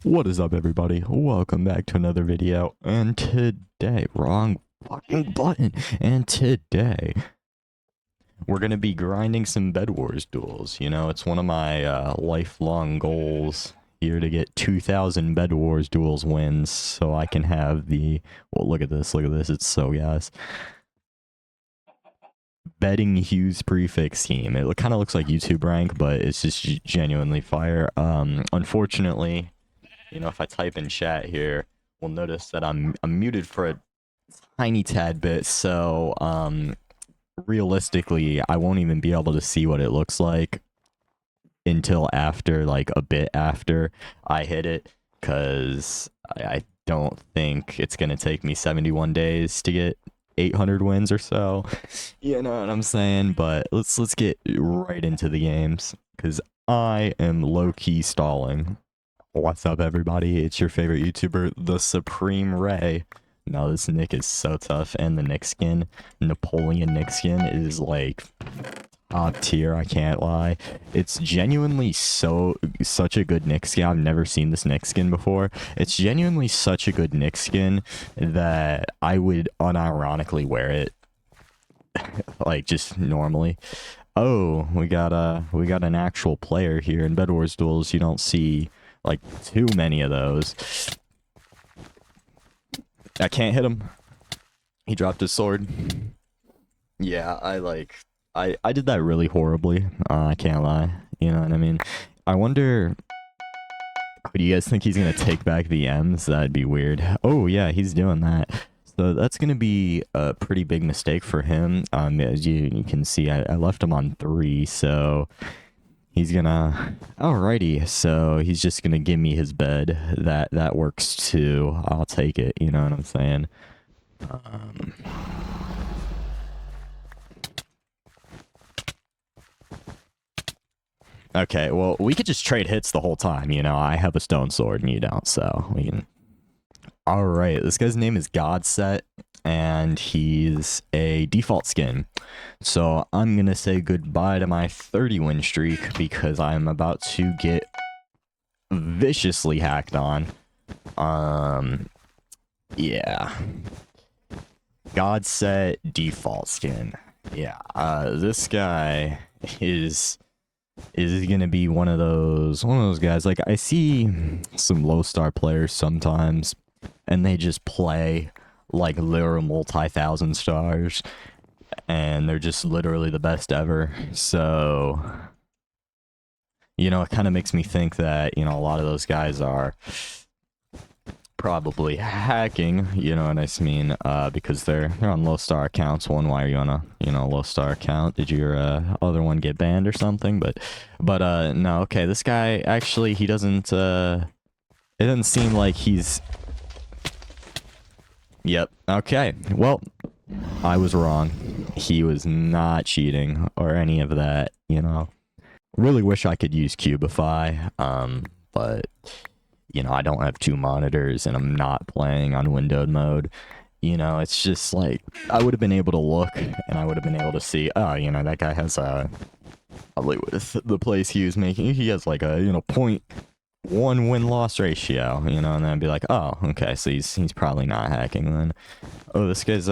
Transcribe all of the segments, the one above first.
What is up, everybody? Welcome back to another video. And today, wrong fucking button. And today, we're gonna be grinding some Bedwars duels. You know, it's one of my lifelong goals here to get 2,000 Bedwars duels wins, so I can have the. Well, look at this. Look at this. It's so gas. Betting Hughes prefix scheme. It kind of looks like YouTube rank, but it's just genuinely fire. Unfortunately, you know, if I type in chat here, we'll notice that I'm muted for a tiny tad bit, so realistically, I won't even be able to see what it looks like until after, like, a bit after I hit it, because I don't think it's going to take me 71 days to get 800 wins or so. You know what I'm saying? But let's get right into the games, because I am low-key stalling. What's up, everybody? It's your favorite YouTuber, the Supreme Ray. No, this Nick is so tough, and the Nick skin, Napoleon Nick skin, is like top tier. I can't lie. It's genuinely such a good Nick skin. I've never seen this Nick skin before. It's genuinely such a good Nick skin that I would unironically wear it, like, just normally. Oh, we got an actual player here in Bedwars duels. You don't see like too many of those. I can't hit him. He dropped his sword. Yeah, I did that really horribly. I can't lie. You know what I mean? I wonder, do you guys think he's gonna take back the M's? That'd be weird. Oh yeah, he's doing that. So that's gonna be a pretty big mistake for him. As you can see, I left him on 3, so he's gonna, alrighty, so he's just gonna give me his bed. That works too. I'll take it, you know what I'm saying? Okay, well, we could just trade hits the whole time, you know? I have a stone sword and you don't, so we can... Alright, this guy's name is Godset, and he's a default skin. So I'm gonna say goodbye to my 30 win streak because I'm about to get viciously hacked on. Yeah. Godset default skin. Yeah, this guy is gonna be one of those guys. Like, I see some low star players sometimes, and they just play like literal multi-thousand stars, and they're just literally the best ever. So, you know, it kind of makes me think that, you know, a lot of those guys are probably hacking, you know what I mean, because they're on low star accounts. One, why are you on a, you know, low star account? Did your other one get banned or something? But no, okay, this guy actually, he doesn't it doesn't seem like he's... Yep, okay, well, I was wrong. He was not cheating or any of that, you know. Really wish I could use Cubify, but you know, I don't have 2 monitors and I'm not playing on windowed mode. You know, it's just like, I would have been able to look and I would have been able to see, oh, you know, that guy has probably with the plays he was making, he has like a, you know, 0.1 win-loss ratio, you know, and then I'd be like, oh, okay, so he's probably not hacking then. Oh, this guy's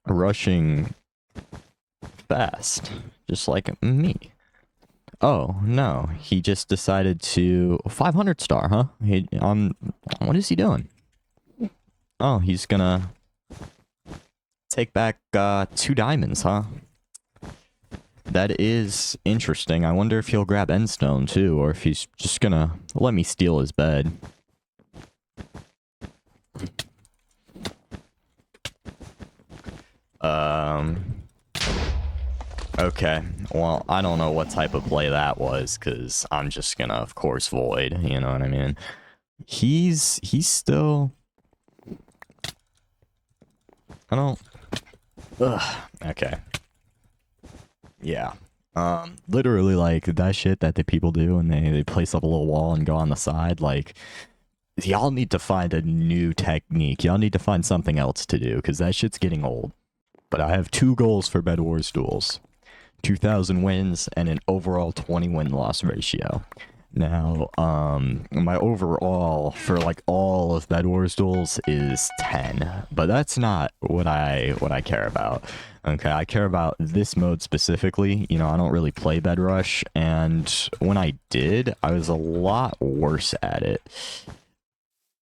rushing fast, just like me. Oh, no, he just decided to... 500 star, huh? What is he doing? Oh, he's gonna take back 2 diamonds, huh? That is interesting. I wonder if he'll grab endstone too, or if he's just gonna let me steal his bed. Okay, well, I don't know what type of play that was, because I'm just gonna, of course, void, you know what I mean? He's still... I don't... Ugh, okay. Yeah. Literally, like, that shit that the people do, and they place up a little wall and go on the side, like... Y'all need to find a new technique. Y'all need to find something else to do, because that shit's getting old. But I have 2 goals for Bedwars duels. 2,000 wins and an overall 20 win-loss ratio. Now, my overall for like all of Bedwars duels is 10, but that's not what I care about. Okay, I care about this mode specifically. You know, I don't really play Bed Rush, and when I did, I was a lot worse at it.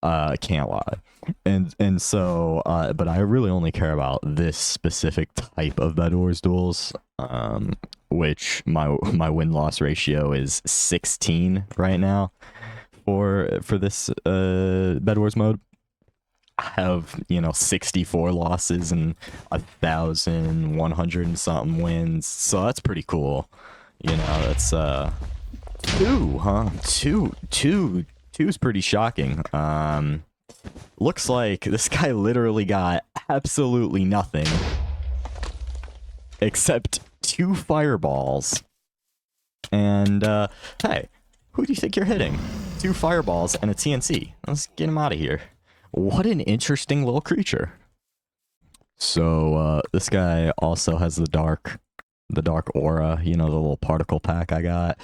Can't lie. And so but I really only care about this specific type of Bed Wars duels, which my win-loss ratio is 16 right now for this Bed Wars mode. I have, you know, 64 losses and 1,100 and something wins, so that's pretty cool. You know, that's two, huh? Two is pretty shocking. Looks like this guy literally got absolutely nothing except 2 fireballs. And hey, who do you think you're hitting? 2 fireballs and a TNC. Let's get him out of here. What an interesting little creature. So this guy also has the dark aura, you know, the little particle pack I got.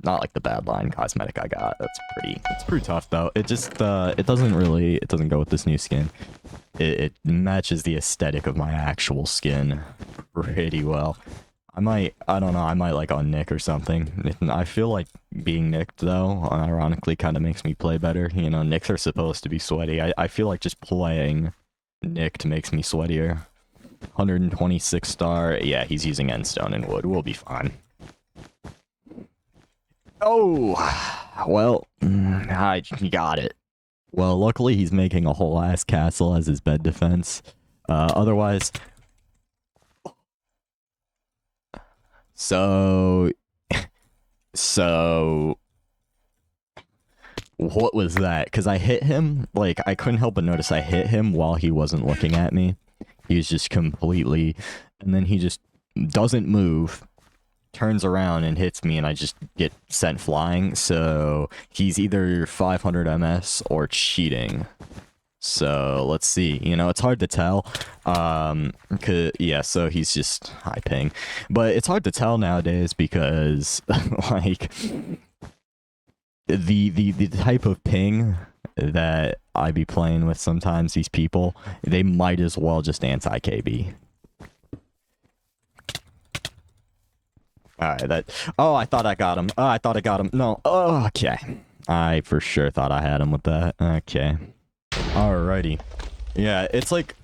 Not like the Badline cosmetic I got. It's pretty tough though. It just it doesn't go with this new skin. It matches the aesthetic of my actual skin pretty well. I don't know, I might like on Nick or something. I feel like being nicked though, ironically, kind of makes me play better. You know, nicks are supposed to be sweaty. I feel like just playing nicked makes me sweatier. 126 star. Yeah, he's using endstone and wood. We'll be fine. Oh, well, I got it. Well, luckily he's making a whole ass castle as his bed defense. Otherwise... So... What was that? Because I hit him, like, I couldn't help but notice I hit him while he wasn't looking at me. He was just completely... And then he just doesn't move, turns around and hits me, and I just get sent flying. So he's either 500 MS or cheating. So let's see. You know, it's hard to tell. Yeah, so he's just high ping. But it's hard to tell nowadays because like the type of ping that I be playing with sometimes, these people, they might as well just anti-KB. Alright, oh, I thought I got him. Oh, I thought I got him. No. Oh, okay. I for sure thought I had him with that. Okay. Alrighty. Yeah, it's like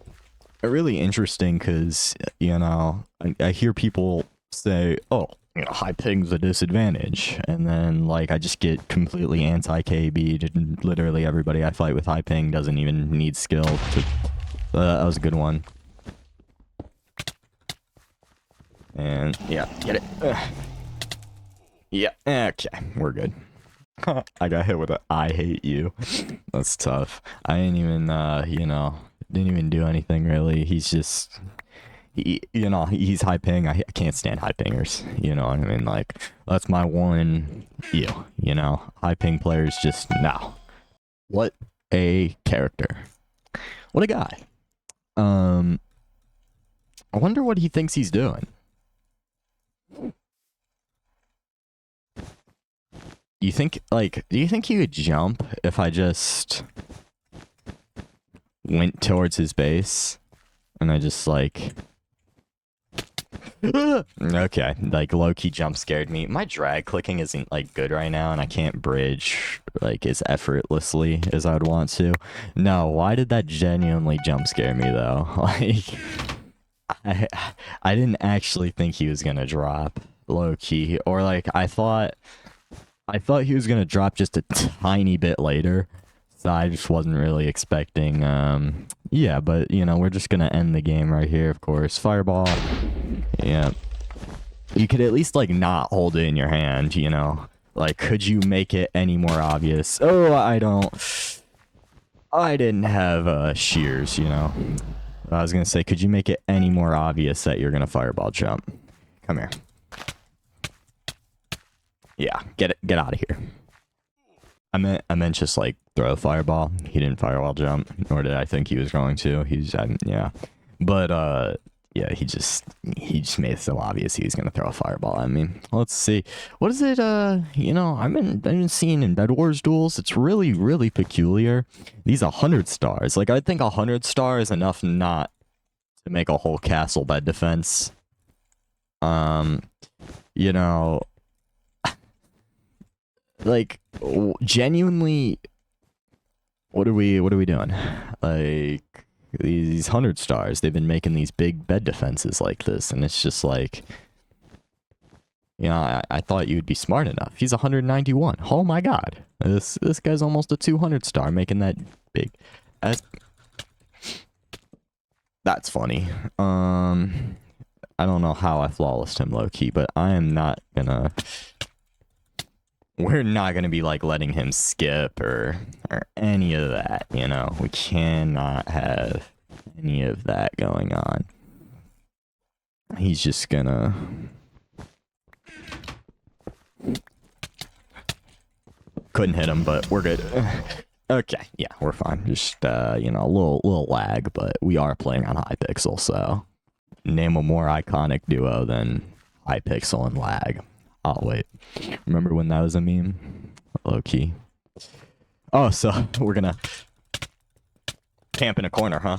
really interesting because, you know, I hear people say, oh, you know, high ping's a disadvantage. And then, like, I just get completely anti-KB. And literally everybody I fight with high ping doesn't even need skill to... that was a good one. And, yeah, get it. Yeah, okay, we're good. I got hit with a I hate you. That's tough. I didn't even, you know, didn't even do anything really. He's just, you know, he's high ping. I can't stand high pingers. You know what I mean? Like, that's my one, you know, high ping players just, no. What a character. What a guy. I wonder what he thinks he's doing. You think, like, do you think he would jump if I just went towards his base and I just, like, okay, like, low-key jump scared me. My drag clicking isn't, like, good right now, and I can't bridge, like, as effortlessly as I would want to. No, why did that genuinely jump scare me, though? Like, I didn't actually think he was gonna drop, low-key, or, like, I thought he was gonna drop just a tiny bit later, so I just wasn't really expecting, yeah, but, you know, we're just gonna end the game right here, of course. Fireball, yeah. You could at least, like, not hold it in your hand, you know? Like, could you make it any more obvious? Oh, I didn't have, shears, you know? I was gonna say, could you make it any more obvious that you're gonna fireball jump? Come here. Yeah, get out of here. I meant just like throw a fireball. He didn't fireball jump, nor did I think he was going to. He's yeah, but yeah, he just made it so obvious he was gonna throw a fireball at me. Let's see. What is it? You know, I've been seeing in Bedwars duels. It's really, really peculiar. These 100 stars. Like, I think 100 stars is enough not to make a whole castle bed defense. You know, like, genuinely, what are we doing? Like, these 100 stars, they've been making these big bed defenses like this, and it's just like, you know, I thought you'd be smart enough. He's 191. Oh my god. This guy's almost a 200 star making that big. That's funny. I don't know how I flawlessed him low-key, but I am not gonna... We're not gonna be, like, letting him skip or any of that, you know? We cannot have any of that going on. He's just gonna... Couldn't hit him, but we're good. Okay, yeah, we're fine. Just, you know, a little lag, but we are playing on Hypixel, so... Name a more iconic duo than Hypixel and lag. Oh, wait. Remember when that was a meme? Low-key. Oh, so we're gonna camp in a corner, huh?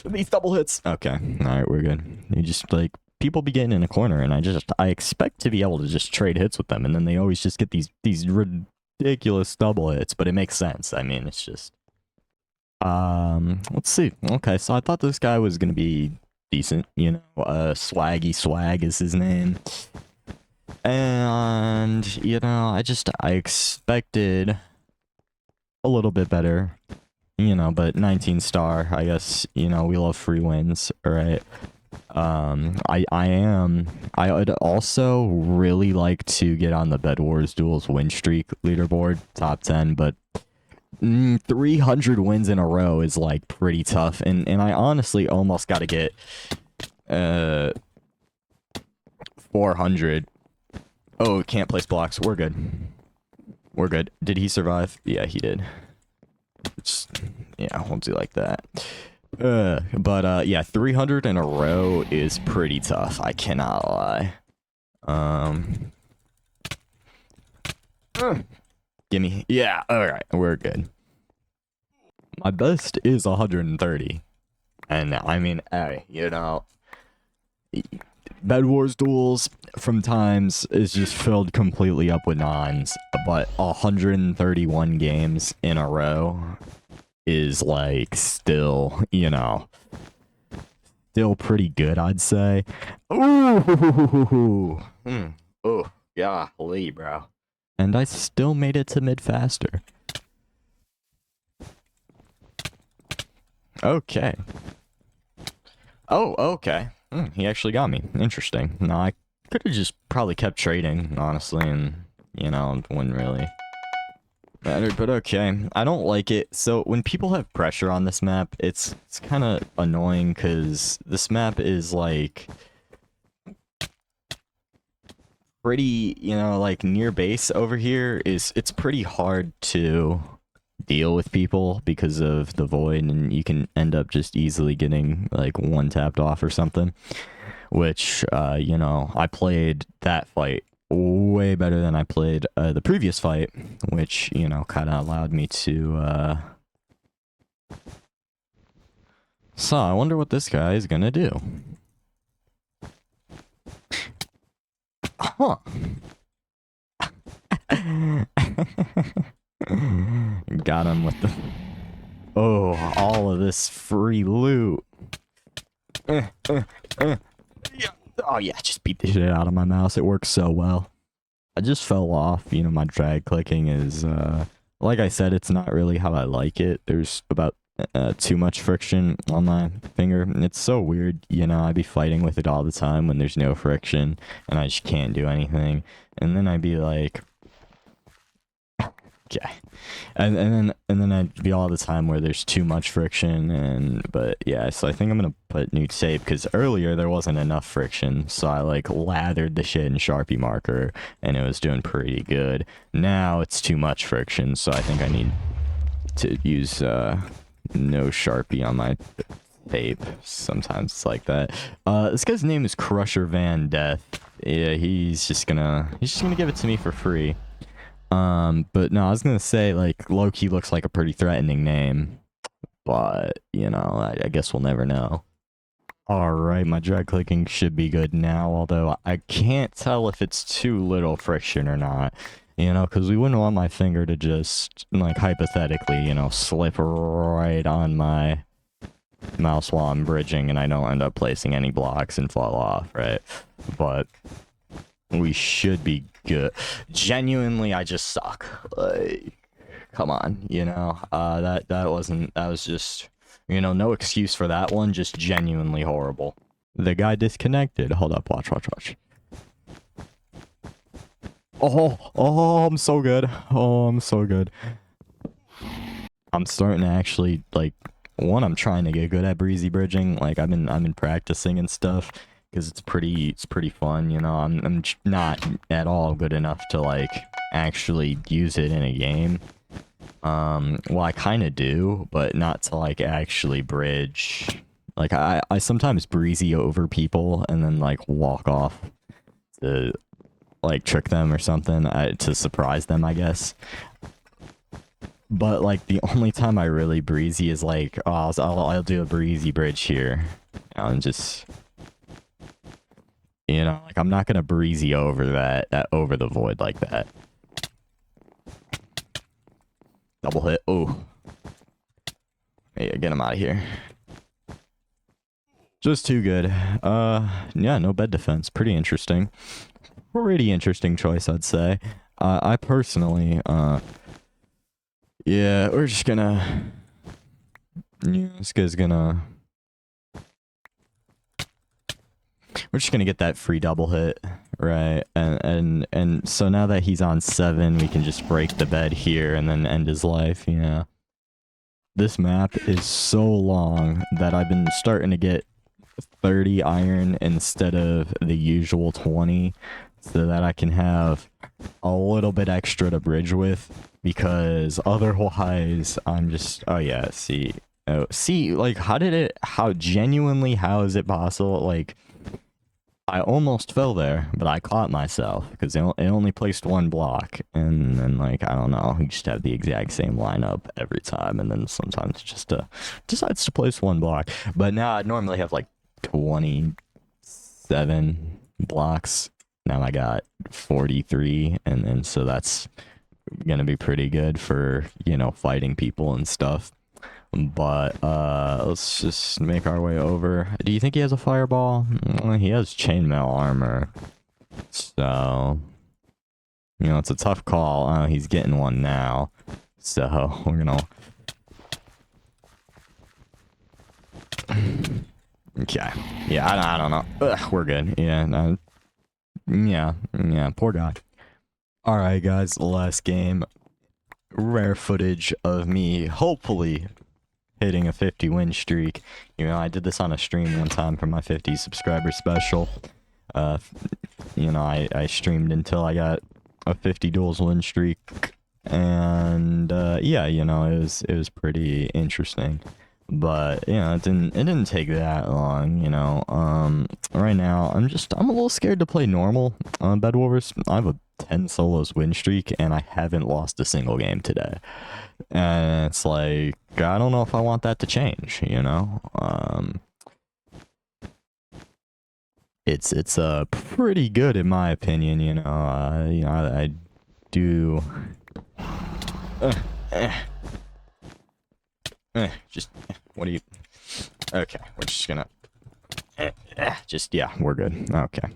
These double hits. Okay, alright, we're good. You just, like, people be getting in a corner, and I expect to be able to just trade hits with them, and then they always just get these ridiculous double hits, but it makes sense. I mean, it's just... let's see. Okay, so I thought this guy was gonna be decent, you know, Swaggy Swag is his name. And, you know, I expected a little bit better, you know, but 19 star, I guess, you know, we love free wins, right? I would also really like to get on the Bedwars Duels win streak leaderboard, top 10, but 300 wins in a row is, like, pretty tough, and I honestly almost got to get 400. Oh, can't place blocks. We're good. We're good. Did he survive? Yeah, he did. Yeah, we'll do like that. But yeah, 300 in a row is pretty tough. I cannot lie. Gimme. Yeah, alright, we're good. My best is 130. And I mean, hey, you know, Bedwars duels from times is just filled completely up with nons, but 131 games in a row is, like, still, you know, still pretty good, I'd say. Ooh, oh, golly, bro. And I still made it to mid faster. Okay. Oh, okay. He actually got me. Interesting. No, I could have just probably kept trading, honestly, and, you know, it wouldn't really matter, but okay. I don't like it. So when people have pressure on this map, it's kind of annoying, because this map is, like, pretty, you know, like, near base over here it's pretty hard to deal with people because of the void, and you can end up just easily getting, like, one tapped off or something, which, you know, I played that fight way better than I played the previous fight, which, you know, kind of allowed me to so I wonder what this guy is gonna do. Huh. Got him with the... Oh, all of this free loot. Yeah. Oh, yeah, just beat the shit out of my mouse. It works so well. I just fell off. You know, my drag clicking is, like I said, it's not really how I like it. There's about too much friction on my finger. It's so weird, you know, I'd be fighting with it all the time when there's no friction, and I just can't do anything. And then I'd be like... Okay. And then I'd be all the time where there's too much friction, but yeah, so I think I'm gonna put new tape, because earlier there wasn't enough friction, so I, like, lathered the shit in Sharpie marker, and it was doing pretty good. Now it's too much friction, so I think I need to use no Sharpie on my Vape. Sometimes it's like that. This guy's name is Crusher Van Death. Yeah, he's just gonna give it to me for free. But no, I was gonna say, like, low-key looks like a pretty threatening name. But, you know, I guess we'll never know. Alright, my drag clicking should be good now, although I can't tell if it's too little friction or not. You know, because we wouldn't want my finger to just, like, hypothetically, you know, slip right on my mouse while I'm bridging and I don't end up placing any blocks and fall off, right? But we should be good. Genuinely, I just suck. Like, come on, you know? That was just, you know, no excuse for that one, just genuinely horrible. The guy disconnected. Hold up, watch. Oh, I'm so good. Oh, I'm so good. I'm starting to actually, like, one, I'm trying to get good at breezy bridging. Like, I've been practicing and stuff because it's pretty fun, you know. I'm not at all good enough to, like, actually use it in a game. Well, I kind of do, but not to, like, actually bridge. Like, I sometimes breezy over people and then, like, walk off to, like, trick them or something, to surprise them, I guess. But, like, the only time I really breezy is, like, oh, I'll do a breezy bridge here. I'm just, you know, like, I'm not gonna breezy over that over the void like that. Double hit. Oh. Hey, get him out of here. Just too good. Yeah, no bed defense. Pretty interesting. Pretty interesting choice, I'd say. I personally, yeah, we're just gonna, yeah, this guy's gonna, we're just gonna get that free double hit, right? And so now that he's on 7, we can just break the bed here and then end his life, yeah. This map is so long that I've been starting to get 30 iron instead of the usual 20, so that I can have a little bit extra to bridge with, because otherwise I'm just, oh yeah, see, like, how genuinely, how is it possible? Like, I almost fell there, but I caught myself because it only placed 1 block, and then, like, I don't know, you just have the exact same lineup every time, and then sometimes it just decides to place 1 block. But now I normally have like 27 blocks. Now I got 43, and then so that's gonna be pretty good for, you know, fighting people and stuff. But let's just make our way over. Do you think he has a fireball? He has chainmail armor, so, you know, it's a tough call. He's getting one now, so we're gonna, okay, yeah, I don't know. Ugh, we're good. Yeah, no, yeah, poor guy. All right, guys, last game. Rare footage of me hopefully hitting a 50 win streak. You know, I did this on a stream one time for my 50 subscriber special. You know, I streamed until I got a 50 duels win streak, and yeah, you know, it was pretty interesting. But, you know, it didn't take that long, you know. Right now I'm a little scared to play normal on Bedwars. I have a 10 solos win streak and I haven't lost a single game today. And it's like, I don't know if I want that to change, you know. It's pretty good in my opinion, you know. I do just, what do you, okay, we're just gonna, just, yeah, we're good. Okay.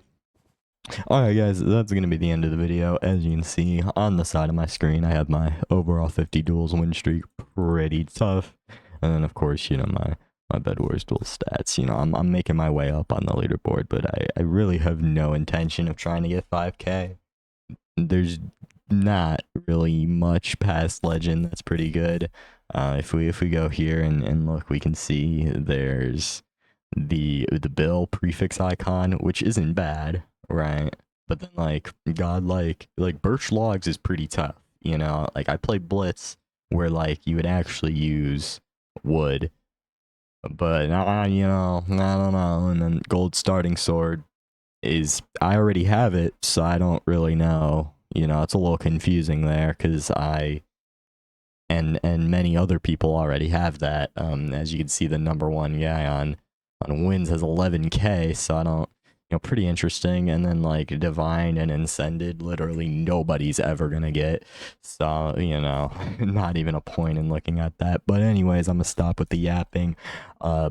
Alright, guys, that's gonna be the end of the video. As you can see on the side of my screen, I have my overall 50 duels win streak, pretty tough. And then, of course, you know, my Bedwars duel stats. You know, I'm making my way up on the leaderboard, but I really have no intention of trying to get 5k. There's not really much past legend that's pretty good. If we go here and look, we can see there's the Bill prefix icon, which isn't bad, right? But then, like, godlike, like, birch logs is pretty tough, you know. Like, I play blitz where, like, you would actually use wood, But you know, I don't know. And then gold starting sword is, I already have it, so I don't really know. You know, it's a little confusing there because I and many other people already have that. As you can see, the number one guy on wins has 11k, so I don't, you know, pretty interesting. And then like divine and ascended, literally nobody's ever gonna get. So you know, not even a point in looking at that. But anyways, I'm gonna stop with the yapping.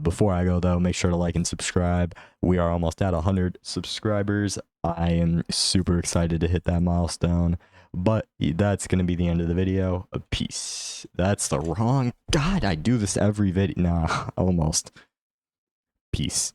Before I go though, make sure to like and subscribe. We are almost at 100 subscribers. I am super excited to hit that milestone. But that's going to be the end of the video. Peace. That's the wrong... God, I do this every video. Nah, almost. Peace.